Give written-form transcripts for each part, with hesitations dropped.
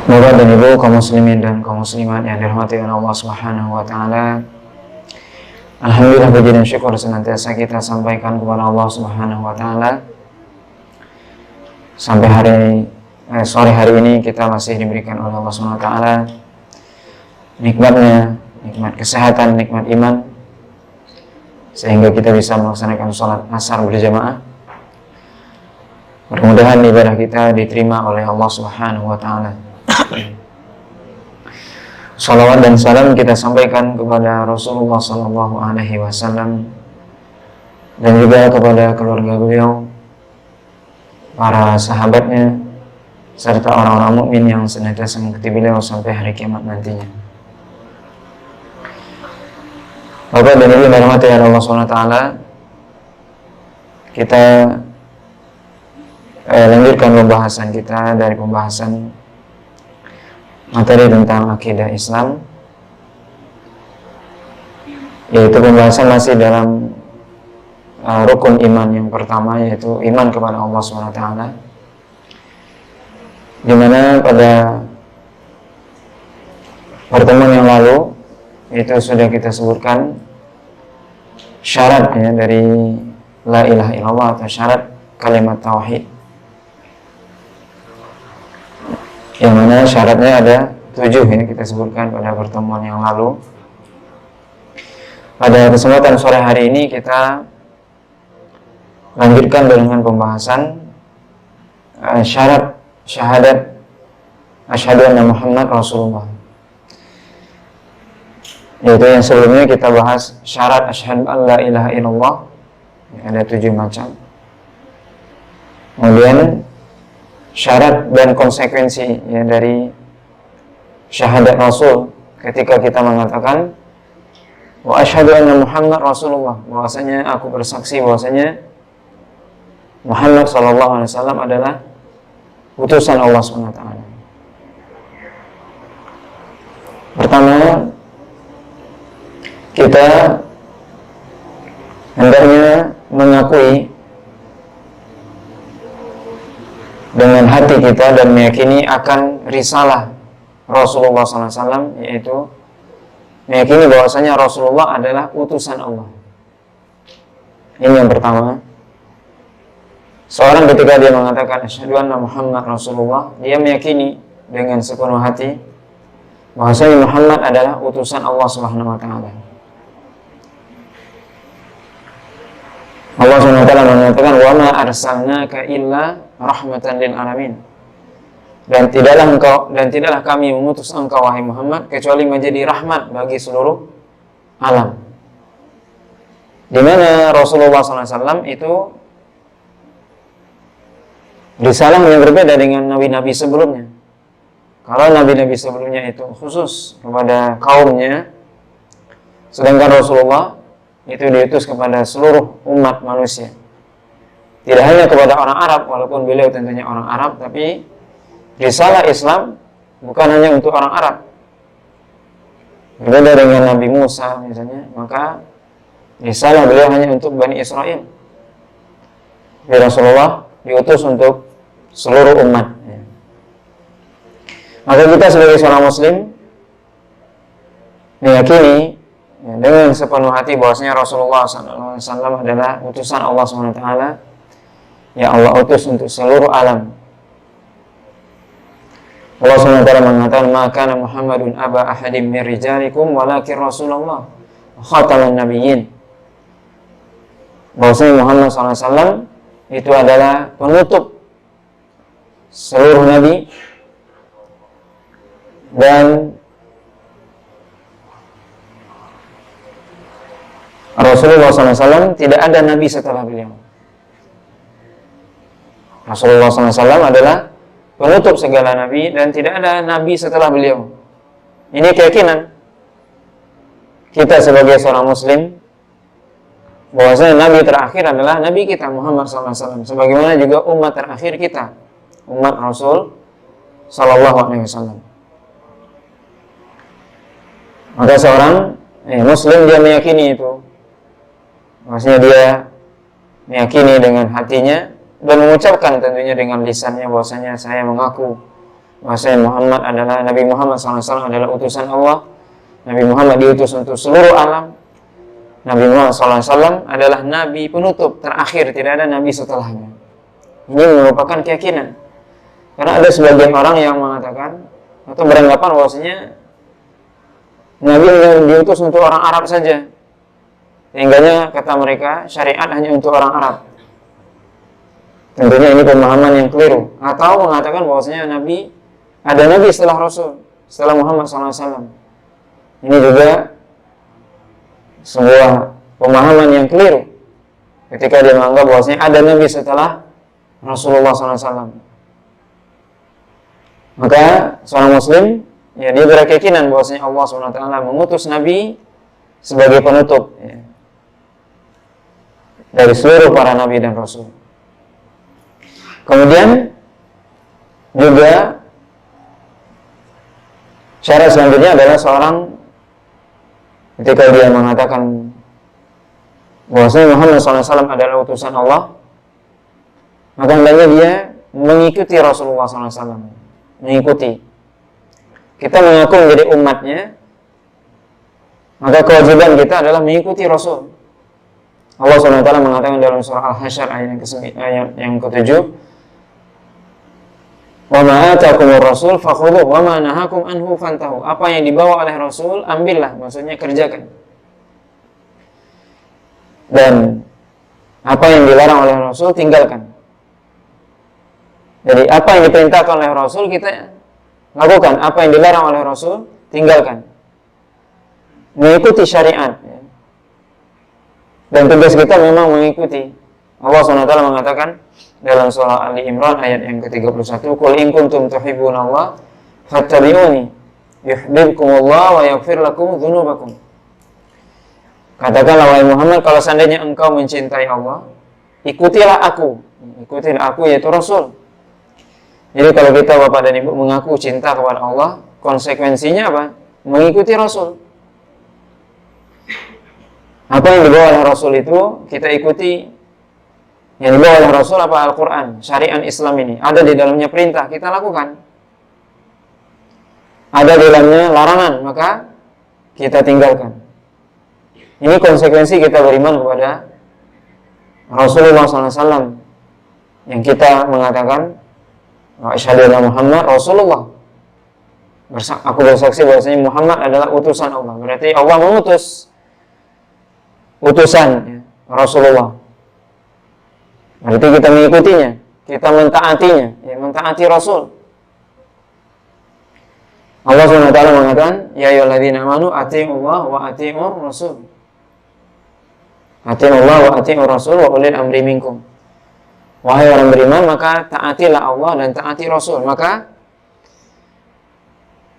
Bapak dan Ibu kaum muslimin dan kaum muslimat yang dirahmati oleh Allah Subhanahu wa taala. Alhamdulillah, puji dan syukur senantiasa kita sampaikan kepada Allah Subhanahu wa taala. Sampai sore hari ini kita masih diberikan oleh Allah Subhanahu wa taala nikmatnya, nikmat kesehatan, nikmat iman, sehingga kita bisa melaksanakan sholat asar berjamaah. Mudah-mudahan ibadah kita diterima oleh Allah Subhanahu wa taala. Salawat dan salam kita sampaikan kepada Rasulullah Sallallahu Alaihi Wasallam dan juga kepada keluarga beliau, para sahabatnya, serta orang-orang mukmin yang senantiasa mengikuti beliau sampai hari kiamat nantinya. Bapak dan Ibu dirahmati oleh Allah Subhanahu wa taala, kita lanjutkan pembahasan kita dari pembahasan materi tentang akidah Islam, yaitu pembahasan masih dalam rukun iman yang pertama, yaitu iman kepada Allah SWT, di mana pada pertemuan yang lalu itu sudah kita sebutkan syaratnya dari la ilaha illallah atau syarat kalimat tauhid, yang mana syaratnya ada 7 ya, kita sebutkan pada pertemuan yang lalu. Pada kesempatan sore hari ini kita lanjutkan dengan pembahasan syarat syahadat asyhadu anna Muhammad Rasulullah, yaitu yang sebelumnya kita bahas syarat asyhadu an la ilaha illallah, ada 7 macam. Kemudian syarat dan konsekuensi ya dari syahadat Rasul ketika kita mengatakan wa asyhadu anna Muhammad Rasulullah, bahwasanya aku bersaksi bahwasanya Muhammad sallallahu alaihi wasallam adalah utusan Allah SWT. Pertama, kita hendaknya mengakui dengan hati kita dan meyakini akan risalah Rasulullah SAW, yaitu meyakini bahwasanya Rasulullah adalah utusan Allah. Ini yang pertama. Seorang ketika dia mengatakan asyhadu anna Muhammad Rasulullah, dia meyakini dengan sepenuh hati bahwasanya Muhammad adalah utusan Allah Subhanahu wa taala. Allah SWT mengatakan wa ma arsalnaka illa rahmatan lil alamin, dan tidaklah kami mengutus engkau wahai Muhammad kecuali menjadi rahmat bagi seluruh alam. Di mana Rasulullah SAW itu risalah yang berbeda dengan nabi-nabi sebelumnya. Kalau nabi-nabi sebelumnya itu khusus kepada kaumnya, sedangkan Rasulullah itu diutus kepada seluruh umat manusia. Tidak hanya kepada orang Arab, walaupun beliau tentunya orang Arab, tapi risalah Islam bukan hanya untuk orang Arab. Berbeda dengan Nabi Musa misalnya, maka risalah beliau hanya untuk Bani Israel. Jadi Rasulullah diutus untuk seluruh umat. Maka kita sebagai seorang muslim meyakini dengan sepenuh hati bahwasanya Rasulullah SAW adalah utusan Allah SWT yang Allah utus untuk seluruh alam. Allah SWT mengatakan maka Muhammadun aba ahadim min rijalikum walakin Rasulullah khataman nabiyyin, bahwasanya Muhammad SAW itu adalah penutup seluruh nabi, dan Rasulullah SAW tidak ada nabi setelah beliau. Rasulullah SAW adalah penutup segala nabi dan tidak ada nabi setelah beliau. Ini keyakinan kita sebagai seorang muslim bahwasanya nabi terakhir adalah nabi kita Muhammad SAW, sebagaimana juga umat terakhir kita, umat Rasul Sallallahu Alaihi Wasallam. Maka seorang muslim dia meyakini itu, maksudnya dia meyakini dengan hatinya dan mengucapkan tentunya dengan lisannya bahwasanya saya mengaku bahwasanya Muhammad adalah Nabi Muhammad SAW adalah utusan Allah. Nabi Muhammad diutus untuk seluruh alam. Nabi Muhammad SAW adalah Nabi penutup terakhir, tidak ada Nabi setelahnya. Ini merupakan keyakinan. Karena ada sebagian orang yang mengatakan atau beranggapan bahwasanya Nabi diutus untuk orang Arab saja. Sehingganya kata mereka syariat hanya untuk orang Arab. Tentunya ini pemahaman yang keliru. Atau mengatakan bahwasanya ada Nabi setelah Rasul, setelah Muhammad SAW. Ini juga sebuah pemahaman yang keliru ketika dia menganggap bahwasanya ada Nabi setelah Rasulullah SAW. Maka seorang Muslim, ya, dia berkeyakinan bahwasanya Allah SWT mengutus Nabi sebagai penutup, ya, dari seluruh para Nabi dan Rasul. Kemudian juga syarat selanjutnya adalah seorang ketika dia mengatakan bahwasanya Muhammad SAW adalah utusan Allah, maka hendaknya dia mengikuti Rasulullah SAW. Mengikuti. Kita mengaku menjadi umatnya, maka kewajiban kita adalah mengikuti Rasul. Allah SWT mengatakan dalam surah Al-Hasyr ayat yang ke-7, "Wa ma atakumur rasul fakhudhuhu wa ma nahakum anhu fantahu." Apa yang dibawa oleh Rasul, ambillah, maksudnya kerjakan. Dan apa yang dilarang oleh Rasul, tinggalkan. Jadi apa yang diperintahkan oleh Rasul kita lakukan, apa yang dilarang oleh Rasul tinggalkan. Mengikuti syariat, ya. Dan tugas kita memang mengikuti. Allah SWT mengatakan dalam surah Ali Imran ayat yang ke-31, "Qul in kuntum tuhibbunallaha fattabi'uni yuhibbukumullah wa yaghfir lakum dzunubakum." Katakanlah wahai Muhammad, kalau seandainya engkau mencintai Allah, ikutilah aku. Ikutilah aku, yaitu Rasul. Jadi kalau kita Bapak dan Ibu mengaku cinta kepada Allah, konsekuensinya apa? Mengikuti Rasul. Apa yang dibawa oleh Rasul itu kita ikuti. Yang dibawa oleh Rasul apa? Al-Quran, syariat Islam ini. Ada di dalamnya perintah, kita lakukan. Ada di dalamnya larangan, maka kita tinggalkan. Ini konsekuensi kita beriman kepada Rasulullah SAW, yang kita mengatakan asyhadu anna Muhammad Rasulullah. Aku bersaksi bahwasanya Muhammad adalah utusan Allah. Berarti Allah mengutus utusan, ya, Rasulullah. Berarti kita mengikutinya, kita mentaatinya, ya, mentaati Rasul. Allah SWT mengatakan, "Ya ayyuhalladzina amanu athi'ullaha wa athi'ur rasul." Athi'ullaha wa athi'ur rasul wa ulil amri minkum. Wahai orang beriman, maka taatilah Allah dan taati Rasul. Maka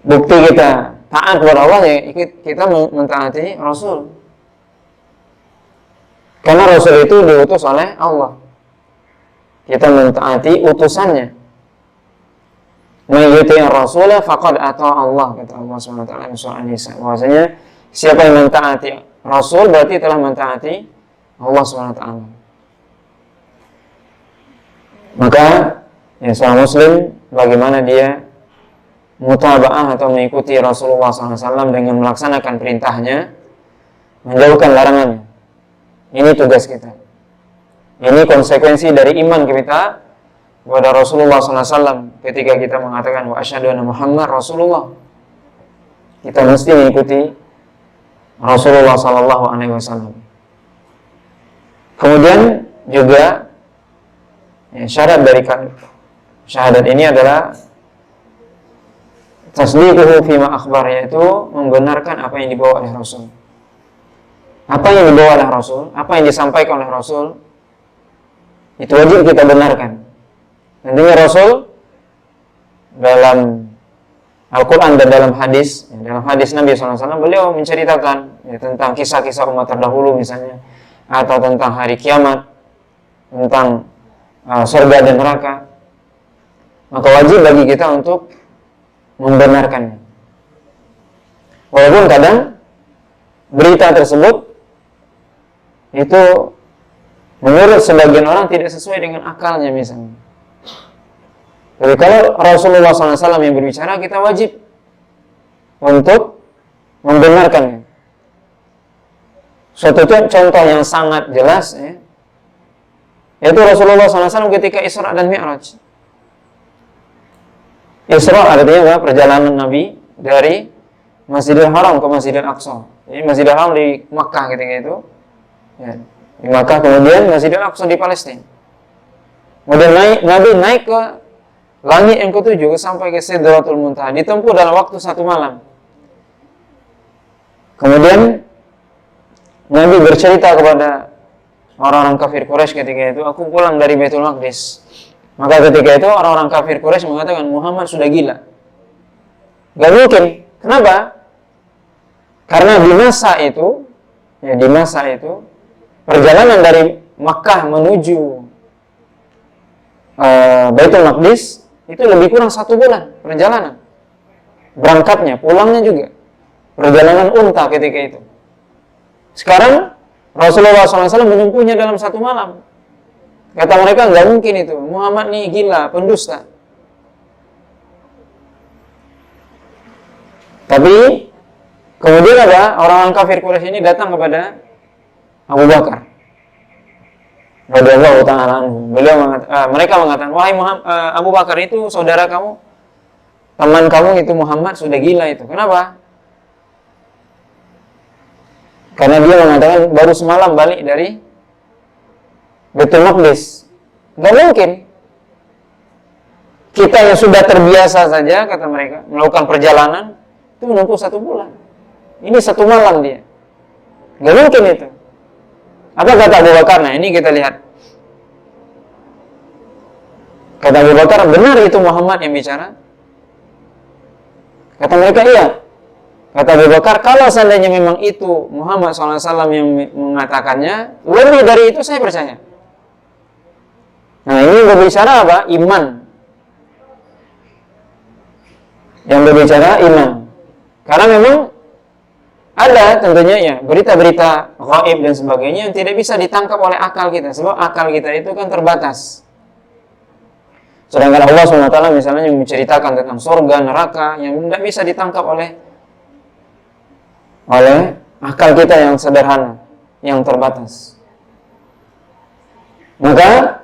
bukti kita taat kepada Allah, ya kita mentaati Rasul. Karena Rasul itu diutus oleh Allah. Kita mentaati utusannya. Mayyuti'ir Rasulah faqad ata'a Allah, kata Allah SWT dalam surah An-Nisa. Bahwasanya siapa yang mentaati Rasul berarti telah mentaati Allah SWT. Maka ya, seorang Muslim bagaimana dia mutaba'ah atau mengikuti Rasulullah SAW dengan melaksanakan perintahnya, menjauhkan larangannya. Ini tugas kita. Ini konsekuensi dari iman kita kepada Rasulullah SAW. Ketika kita mengatakan wa asyhadu anna Muhammad Rasulullah, kita mesti mengikuti Rasulullah SAW. Kemudian juga ya, syarat dari syahadat ini adalah tasdiquhu fima akhbar, yaitu membenarkan apa yang dibawa oleh Rasul. Apa yang dibawa oleh Rasul, apa yang disampaikan oleh Rasul, itu wajib kita benarkan. Nantinya Rasul dalam Al-Quran dan dalam hadis Nabi SAW, beliau menceritakan ya, tentang kisah-kisah umat terdahulu misalnya, atau tentang hari kiamat, tentang surga dan neraka. Maka wajib bagi kita untuk membenarkannya. Walaupun kadang berita tersebut itu menurut sebagian orang tidak sesuai dengan akalnya misalnya. Jadi kalau Rasulullah SAW yang berbicara, kita wajib untuk membenarkannya. Suatu contoh yang sangat jelas, ya, yaitu Rasulullah SAW ketika Isra dan Mi'raj. Isra artinya apa? Perjalanan Nabi dari Masjidil Haram ke Masjidil Aqsa. Jadi Masjidil Haram di Makkah ketika itu, ya, di Makkah, kemudian Masjidil Aqsa di Palestina. Kemudian Nabi naik ke langit yang ketujuh sampai ke Sidratul Muntaha, ditempuh dalam waktu 1 malam. Kemudian Nabi bercerita kepada orang-orang kafir Quraisy ketika itu, aku pulang dari Baitul Maqdis. Maka ketika itu orang-orang kafir Quraisy mengatakan Muhammad sudah gila. Gak mungkin. Kenapa? Karena di masa itu, perjalanan dari Makkah menuju Baitul Maqdis itu lebih kurang 1 bulan perjalanan. Berangkatnya, pulangnya juga. Perjalanan unta ketika itu. Sekarang Rasulullah SAW menempuhnya dalam 1 malam. Kata mereka, nggak mungkin itu. Muhammad nih gila, pendusta. Tapi kemudian apa? Orang-orang kafir Quraisy ini datang kepada Abu Bakar radhiyallahu ta'ala anhu. Mereka mengatakan, wahai Abu Bakar, itu saudara kamu, teman kamu itu Muhammad sudah gila itu. Kenapa? Karena dia mengatakan baru semalam balik dari Baitul Maqdis. Gak mungkin. Kita yang sudah terbiasa saja, kata mereka, melakukan perjalanan itu menempuh 1 bulan. Ini 1 malam dia. Gak mungkin itu. Apa kata Abu Bakar? Nah, ini kita lihat. Kata Abu Bakar, benar itu Muhammad yang bicara? Kata mereka, iya. Kata Abu Bakar, kalau seandainya memang itu Muhammad SAW yang mengatakannya, lebih dari itu saya percaya. Nah, ini berbicara apa? Iman. Yang berbicara iman. Karena memang ada tentunya ya berita-berita gaib dan sebagainya yang tidak bisa ditangkap oleh akal kita. Sebab akal kita itu kan terbatas. Sedangkan Allah SWT misalnya yang menceritakan tentang surga, neraka yang tidak bisa ditangkap oleh akal kita yang sederhana, yang terbatas. Maka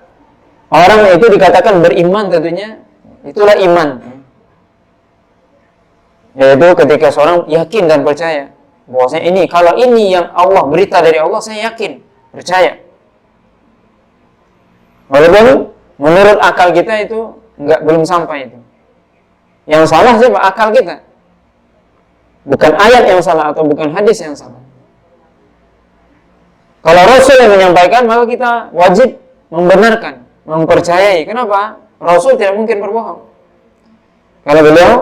orang itu dikatakan beriman tentunya, itulah iman. Yaitu ketika seorang yakin dan percaya bahwasanya ini, kalau ini yang Allah, berita dari Allah, saya yakin, percaya. Walaupun menurut akal kita itu belum sampai itu. Yang salah siapa? Akal kita. Bukan ayat yang salah atau bukan hadis yang salah. Kalau Rasul yang menyampaikan, maka kita wajib membenarkan, mempercayai. Kenapa? Rasul tidak mungkin berbohong. Karena beliau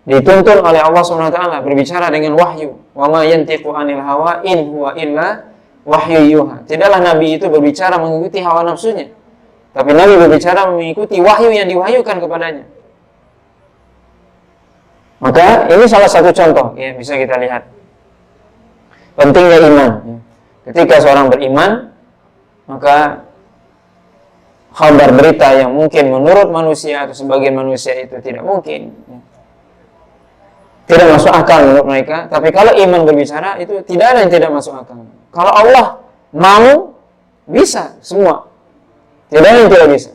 dituntun oleh Allah SWT berbicara dengan wahyu. Wa ma yantiqu 'anil hawa in huwa illa wahyu yuha. Tidaklah Nabi itu berbicara mengikuti hawa nafsunya, tapi Nabi berbicara mengikuti wahyu yang diwahyukan kepadanya. Maka ini salah satu contoh ya, bisa kita lihat pentingnya iman. Ketika seorang beriman, maka kabar berita yang mungkin menurut manusia atau sebagian manusia itu tidak mungkin, tidak masuk akal menurut mereka. Tapi kalau iman berbicara, itu tidak ada yang tidak masuk akal. Kalau Allah mau, bisa semua. Tidak ada yang tidak bisa.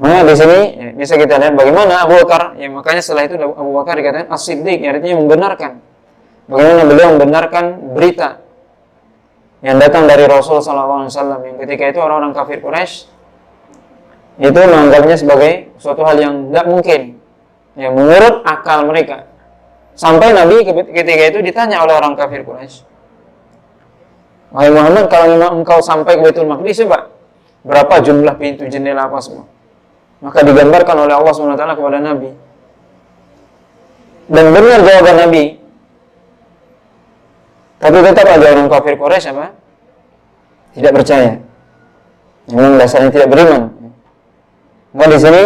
Maka di sini ya, bisa kita lihat bagaimana Abu Bakar, ya makanya setelah itu Abu Bakar dikatakan as-siddiq, artinya membenarkan. Bagaimana beliau membenarkan berita yang datang dari Rasul SAW, yang ketika itu orang-orang kafir Quraisy itu menganggapnya sebagai suatu hal yang tidak mungkin, yang menurut akal mereka. Sampai Nabi ketika itu ditanya oleh orang kafir Quraisy, wahai Muhammad, kalau memang engkau sampai ke Baitul Maqdis, coba berapa jumlah pintu, jendela, apa semua? Maka digambarkan oleh Allah SWT kepada Nabi. Dan benar jawaban Nabi. Tapi tetap ada orang kafir Quraisy apa? Tidak percaya. Memang dasarnya tidak beriman. Maka di sini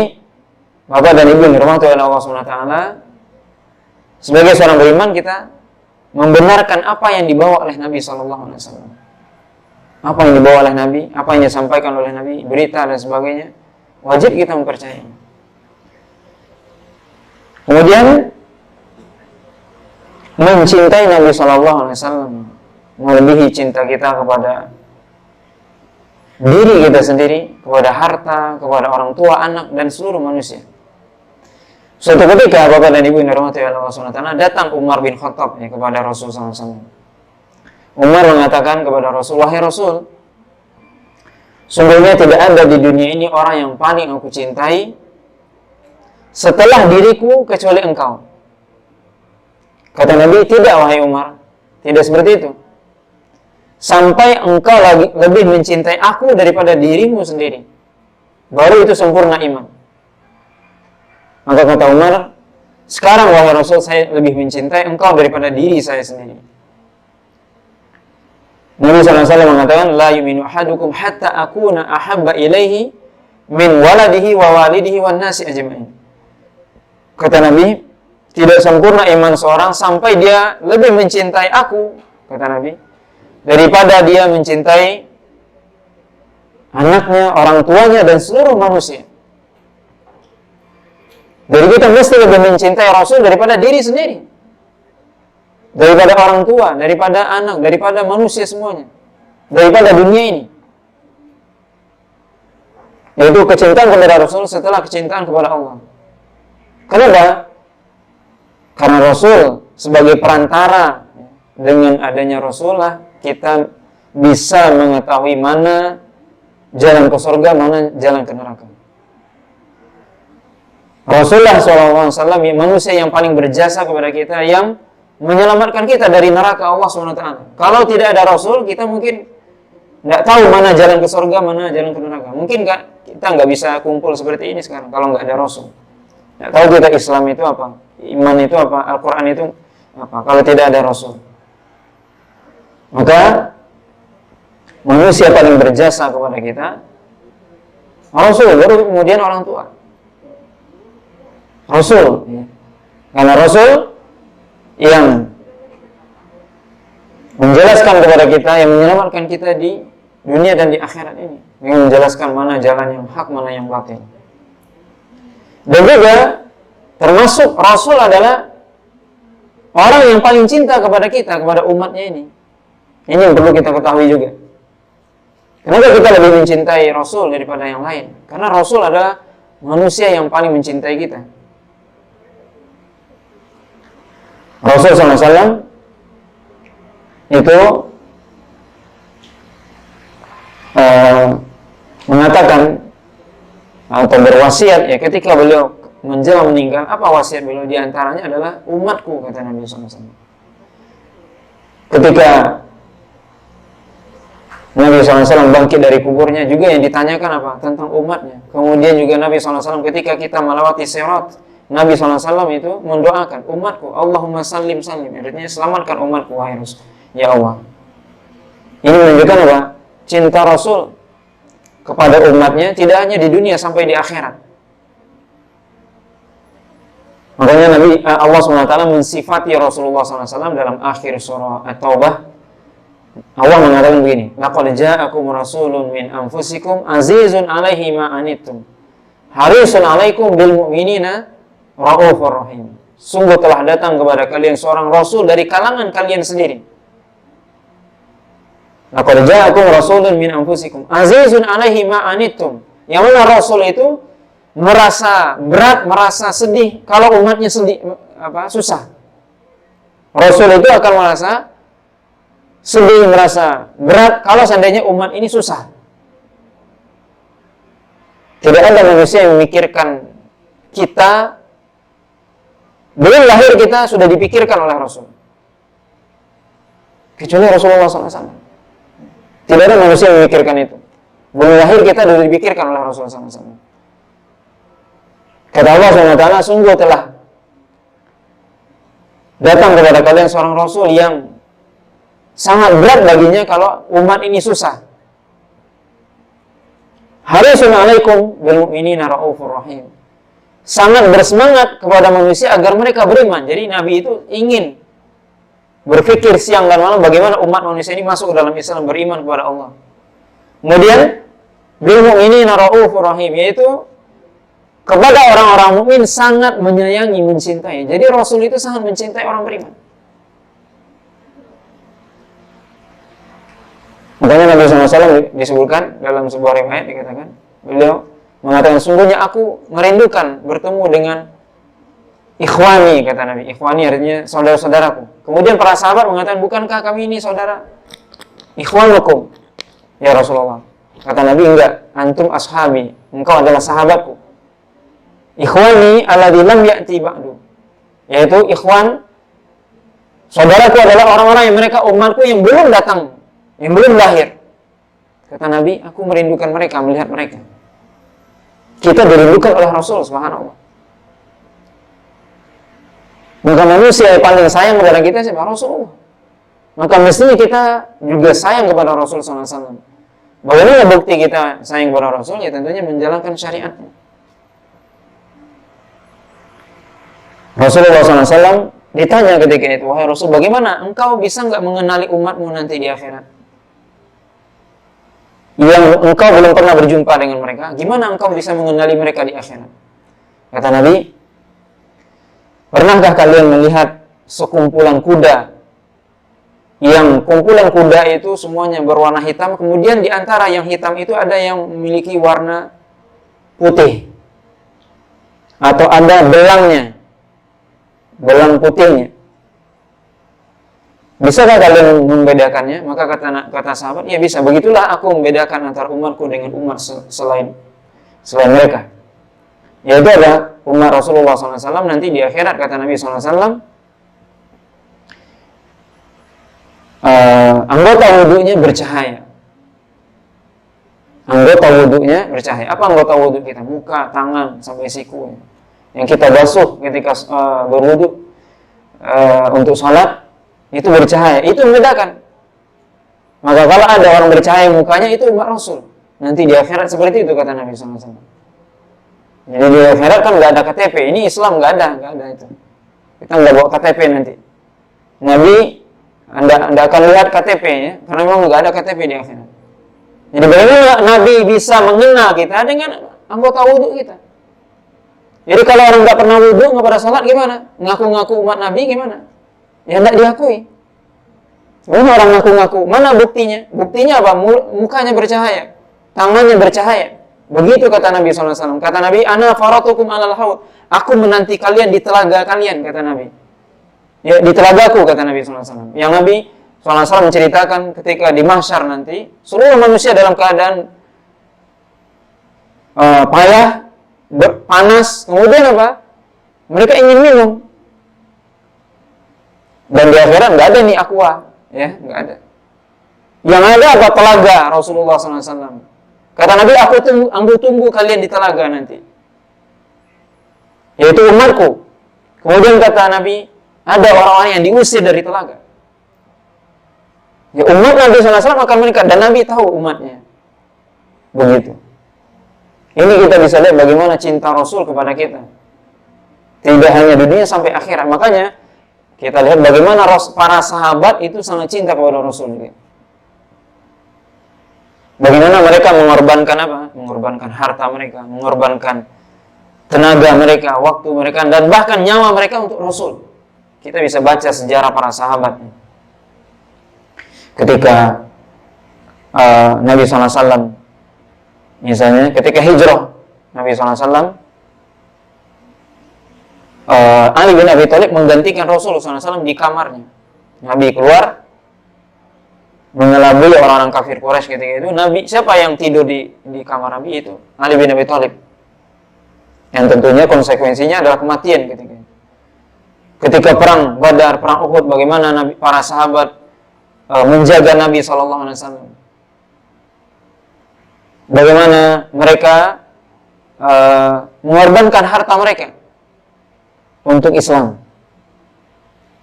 Bapak dan Ibu dirahmati oleh Allah SWT, sebagai seorang beriman kita membenarkan apa yang dibawa oleh Nabi SAW. Apa yang dibawa oleh Nabi, apa yang disampaikan oleh Nabi, berita dan sebagainya. wajib kita mempercayainya. Kemudian mencintai Nabi Shallallahu Alaihi Wasallam melebihi cinta kita kepada diri kita sendiri, kepada harta, kepada orang tua, anak, dan seluruh manusia. Suatu ketika, Bapak dan Ibu yang dirahmati Allah Subhanahu wa Ta'ala, datang Umar bin Khattab kepada Rasulullah SAW. Umar mengatakan kepada Rasul, wahai Rasul, sungguhnya tidak ada di dunia ini orang yang paling aku cintai setelah diriku kecuali engkau. Kata Nabi, tidak wahai Umar, tidak seperti itu. Sampai engkau lebih mencintai aku daripada dirimu sendiri, baru itu sempurna iman. Maka kata Umar, sekarang wahai Rasul, saya lebih mencintai engkau daripada diri saya sendiri. Nabi SAW mengatakan, la yuminu ahadukum hatta akuna ahabba ilaihi min waladihi wa walidihi wan nasi ajma'in. Kata Nabi, tidak sempurna iman seorang sampai dia lebih mencintai aku, kata Nabi, daripada dia mencintai anaknya, orang tuanya, dan seluruh manusia. Jadi kita mesti lebih mencintai Rasul daripada diri sendiri, daripada orang tua, daripada anak, daripada manusia semuanya, daripada dunia ini. Yaitu kecintaan kepada Rasul setelah kecintaan kepada Allah. Kenapa? Karena Rasul sebagai perantara, dengan adanya Rasulullah kita bisa mengetahui mana jalan ke surga, mana jalan ke neraka. Rasulullah SAW manusia yang paling berjasa kepada kita, yang menyelamatkan kita dari neraka Allah SWT. Kalau tidak ada Rasul, kita mungkin tidak tahu mana jalan ke surga, mana jalan ke neraka. Mungkin kita nggak bisa kumpul seperti ini sekarang kalau nggak ada Rasul. Tidak tahu kita Islam itu apa, iman itu apa, Al-Quran itu apa, kalau tidak ada Rasul. Maka manusia paling berjasa kepada kita Rasul, baru kemudian orang tua. Rasul, karena Rasul yang menjelaskan kepada kita, yang menyelamatkan kita di dunia dan di akhirat ini, yang menjelaskan mana jalan yang hak, mana yang batil. Dan juga termasuk Rasul adalah orang yang paling cinta kepada kita, kepada umatnya ini. Ini yang perlu kita ketahui juga. Kenapa kita lebih mencintai Rasul daripada yang lain? Karena Rasul adalah manusia yang paling mencintai kita. Rasul SAW itu mengatakan atau berwasiat ya ketika beliau menjelang meninggal. Apa wasiat beliau? Di antaranya adalah umatku, kata Nabi SAW. Ketika Nabi SAW bangkit dari kuburnya, juga yang ditanyakan apa? Tentang umatnya. Kemudian juga Nabi SAW ketika kita melewati sirat, Nabi SAW itu mendoakan umatku, Allahumma sallim sallim, artinya selamatkan umatku wahai Rasul, ya Allah. Ini menunjukkan apa? Cinta Rasul kepada umatnya tidak hanya di dunia, sampai di akhirat. Makanya Allah SWT mensifati Rasulullah SAW dalam akhir surah At-Taubah. Allah mengatakan begini, laqad ja'akum rasulun min anfusikum azizun 'alaihi ma anittum harisun 'alaikum bil mu'minina Ra'ufur Rahim. Sungguh telah datang kepada kalian seorang Rasul dari kalangan kalian sendiri. Laqad ja'akum rasulun min anfusikum azizun 'alaihi ma anittum. Yang mana Rasul itu merasa berat, merasa sedih kalau umatnya susah. Rasul itu akan merasa sedih, merasa berat kalau seandainya umat ini susah. Tidak ada manusia yang memikirkan kita. Belum lahir kita sudah dipikirkan oleh Rasul, kecuali Rasulullah SAW. Tidak ada manusia yang memikirkan itu. Belum lahir kita sudah dipikirkan oleh Rasulullah SAW. Kata Allah SWT, sungguh telah datang kepada kalian seorang Rasul yang sangat berat baginya kalau umat ini susah. Harisun 'alaikum bil mu'minina Ra'ufur Rahim. Sangat bersemangat kepada manusia agar mereka beriman. Jadi Nabi itu ingin berpikir siang dan malam bagaimana umat manusia ini masuk ke dalam Islam, beriman kepada Allah. Kemudian bil mu'minina Ra'ufur Rahim, yaitu kepada orang-orang mukmin sangat menyayangi, mencintai. Jadi Rasul itu sangat mencintai orang beriman. Makanya Nabi SAW disebutkan dalam sebuah riwayat dikatakan, beliau mengatakan, sungguhnya aku merindukan bertemu dengan ikhwani, kata Nabi. Ikhwani artinya saudara-saudaraku. Kemudian para sahabat mengatakan, bukankah kami ini saudara ikhwanukum ya Rasulullah? Kata Nabi, enggak, antum ashabi, engkau adalah sahabatku. Ikhwani alladzi lam ya'ti ba'du, yaitu ikhwan, saudaraku adalah orang-orang yang mereka umatku yang belum datang, yang belum lahir. Kata Nabi, aku merindukan mereka, melihat mereka. Kita dirindukan oleh Rasul, subhanallah. Maka manusia yang paling sayang kepada kita siapa? Rasulullah. Maka mestinya kita juga sayang kepada Rasul SAW. Bagaimana bukti kita sayang kepada Rasul? Ya tentunya menjalankan syariatnya. Rasulullah SAW ditanya ketika itu, wahai Rasul, bagaimana engkau bisa nggak mengenali umatmu nanti di akhirat? Yang engkau belum pernah berjumpa dengan mereka, gimana engkau bisa mengenali mereka di akhirat? Kata Nabi, pernahkah kalian melihat sekumpulan kuda, yang kumpulan kuda itu semuanya berwarna hitam, kemudian di antara yang hitam itu ada yang memiliki warna putih, atau ada belangnya, belang putihnya. Bisakah kalian membedakannya? Maka kata sahabat, ya bisa. Begitulah aku membedakan antara umatku dengan umat selain mereka. Yaitu ada umat Rasulullah SAW nanti di akhirat, kata Nabi SAW, anggota wudhunya bercahaya. Anggota wudhunya bercahaya. Apa anggota wudhu kita? Muka, tangan, sampai siku. Yang kita basuh ketika berwudhu untuk sholat, itu bercahaya. Itu membedakan. Maka kalau ada orang bercahaya mukanya, itu umat Rasul. Nanti di akhirat seperti itu, kata Nabi SAW. Jadi di akhirat kan nggak ada KTP. Ini Islam nggak ada itu. Kita nggak bawa KTP nanti. Nabi, anda akan lihat KTP ya, karena memang nggak ada KTP di akhirat. Jadi bagaimana Nabi bisa mengenal kita dengan anggota wudhu kita? Jadi kalau orang nggak pernah wudhu, nggak pada sholat, gimana? Ngaku-ngaku umat Nabi gimana? Ya nggak diakui. Mana orang ngaku-ngaku? Mana buktinya? Buktinya apa? Mukanya bercahaya, tangannya bercahaya. Begitu kata Nabi SAW. Kata Nabi, ana faratukum alal haud. Aku menanti kalian di telaga kalian, kata Nabi. Ya, di telagaku, kata Nabi SAW. Yang Nabi SAW menceritakan ketika di mahsyar nanti, seluruh manusia dalam keadaan payah, panas, kemudian apa? Mereka ingin minum. Dan di akhirat nggak ada nih aqua, ya, nggak ada. Yang ada apa? Telaga Rasulullah SAW. Kata Nabi, aku tunggu kalian di telaga nanti, yaitu umatku. Kemudian kata Nabi, ada orang-orang yang diusir dari telaga. Ya, umat Nabi SAW akan menikah, dan Nabi tahu umatnya. Begitu. Ini kita bisa lihat bagaimana cinta Rasul kepada kita. Tidak hanya dunia sampai akhirat. Makanya kita lihat bagaimana para sahabat itu sangat cinta kepada Rasul. Bagaimana mereka mengorbankan apa? Mengorbankan harta mereka, mengorbankan tenaga mereka, waktu mereka, dan bahkan nyawa mereka untuk Rasul. Kita bisa baca sejarah para sahabat. Ketika Nabi SAW, misalnya ketika hijrah Nabi SAW, Ali bin Abi Thalib menggantikan Rasul SAW di kamarnya. Nabi keluar mengelabui orang-orang kafir Quraisy ketika itu. Nabi, siapa yang tidur di kamar Nabi itu? Ali bin Abi Thalib. Yang tentunya konsekuensinya adalah kematian ketika itu. Ketika perang Badar, perang Uhud, bagaimana para sahabat menjaga Nabi SAW. Bagaimana mereka mengorbankan harta mereka untuk Islam.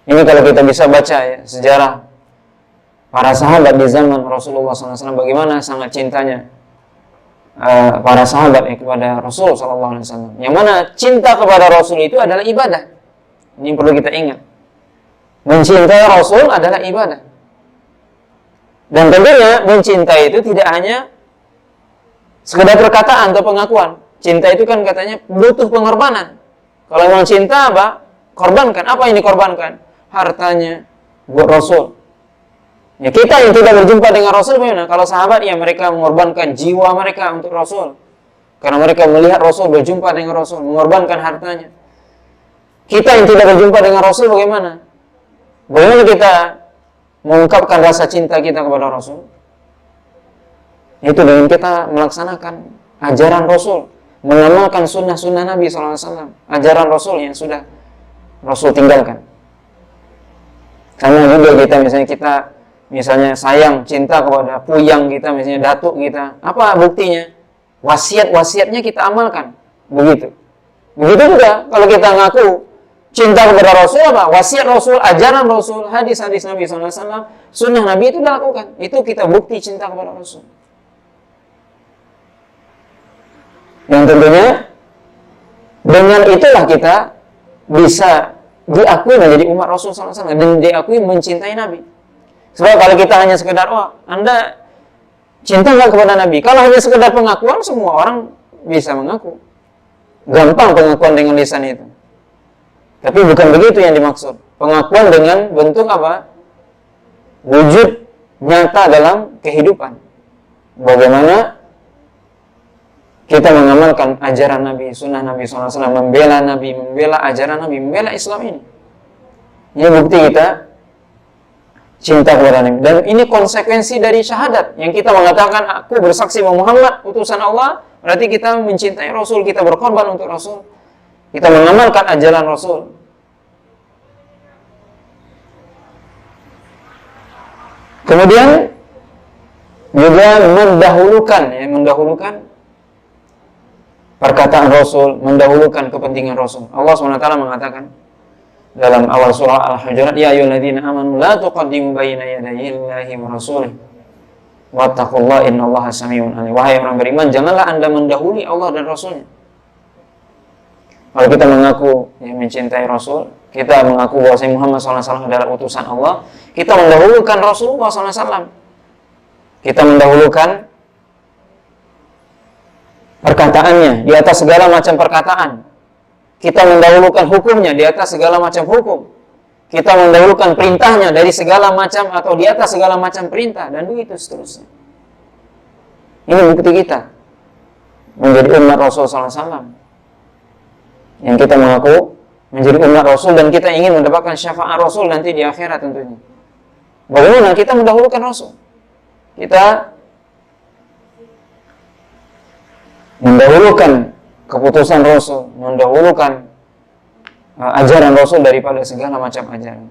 Ini kalau kita bisa baca ya, sejarah para sahabat di zaman Rasulullah SAW, bagaimana sangat cintanya para sahabat kepada Rasul SAW. Yang mana cinta kepada Rasul itu adalah ibadah. Ini yang perlu kita ingat. Mencintai Rasul adalah ibadah. Dan tentunya mencintai itu tidak hanya sekedar perkataan atau pengakuan. Cinta itu kan katanya butuh pengorbanan. Kalau memang cinta apa? Korbankan. Apa yang dikorbankan? Hartanya buat Rasul. Ya kita yang tidak berjumpa dengan Rasul bagaimana? Kalau sahabat ya mereka mengorbankan jiwa mereka untuk Rasul. Karena mereka melihat Rasul, berjumpa dengan Rasul, mengorbankan hartanya. Kita yang tidak berjumpa dengan Rasul bagaimana? Bagaimana kita mengungkapkan rasa cinta kita kepada Rasul? Itu dengan kita melaksanakan ajaran Rasul, mengamalkan sunnah-sunnah Nabi SAW, ajaran Rasul yang sudah Rasul tinggalkan. Karena juga kita misalnya sayang, cinta kepada puyang kita, misalnya datuk kita. Apa buktinya? Wasiat-wasiatnya kita amalkan. Begitu juga kalau kita ngaku cinta kepada Rasul, apa? Wasiat Rasul, ajaran Rasul, hadis-hadis Nabi SAW, sunnah Nabi itu dilakukan. Itu kita bukti cinta kepada Rasul. Yang tentunya dengan itulah kita bisa diakui menjadi umat Rasul SAW dan diakui mencintai Nabi. Sebab kalau kita hanya sekedar, Anda cinta nggak kepada Nabi? Kalau hanya sekedar pengakuan, semua orang bisa mengaku. Gampang pengakuan dengan lisan itu. Tapi bukan begitu yang dimaksud. Pengakuan dengan bentuk apa? Wujud nyata dalam kehidupan. Bagaimana kita mengamalkan ajaran Nabi, sunnah Nabi SAW, membela Nabi, membela ajaran Nabi, membela Islam ini. Ini bukti kita cinta kepada Nabi. Dan ini konsekuensi dari syahadat. Yang kita mengatakan, aku bersaksi bahwa Muhammad utusan Allah, berarti kita mencintai Rasul, kita berkorban untuk Rasul. Kita mengamalkan ajaran Rasul. Kemudian juga mendahulukan perkataan Rasul, mendahulukan kepentingan Rasul. Allah SWT mengatakan dalam awal surah Al-Hujurat, ya ayyuhalladzina amanu la tuqaddimu baina yadayillahi wa rasulih wattaqullaha innallaha samiun alim. Wahai orang beriman, janganlah Anda mendahului Allah dan Rasulnya. Kalau kita mengaku mencintai Rasul, kita mengaku bahwa Muhammad SAW adalah utusan Allah, kita mendahulukan Rasulullah SAW. Kita mendahulukan perkataannya di atas segala macam perkataan. Kita mendahulukan hukumnya di atas segala macam hukum. Kita mendahulukan perintahnya dari segala macam atau di atas segala macam perintah, dan begitu seterusnya. Ini bukti kita menjadi umat Rasul SAW. Yang kita mengaku menjadi umat Rasul dan kita ingin mendapatkan syafaat Rasul nanti di akhirat tentunya. Bagaimana kita mendahulukan Rasul? Kita mendahulukan keputusan Rasul, mendahulukan ajaran Rasul daripada segala macam ajaran.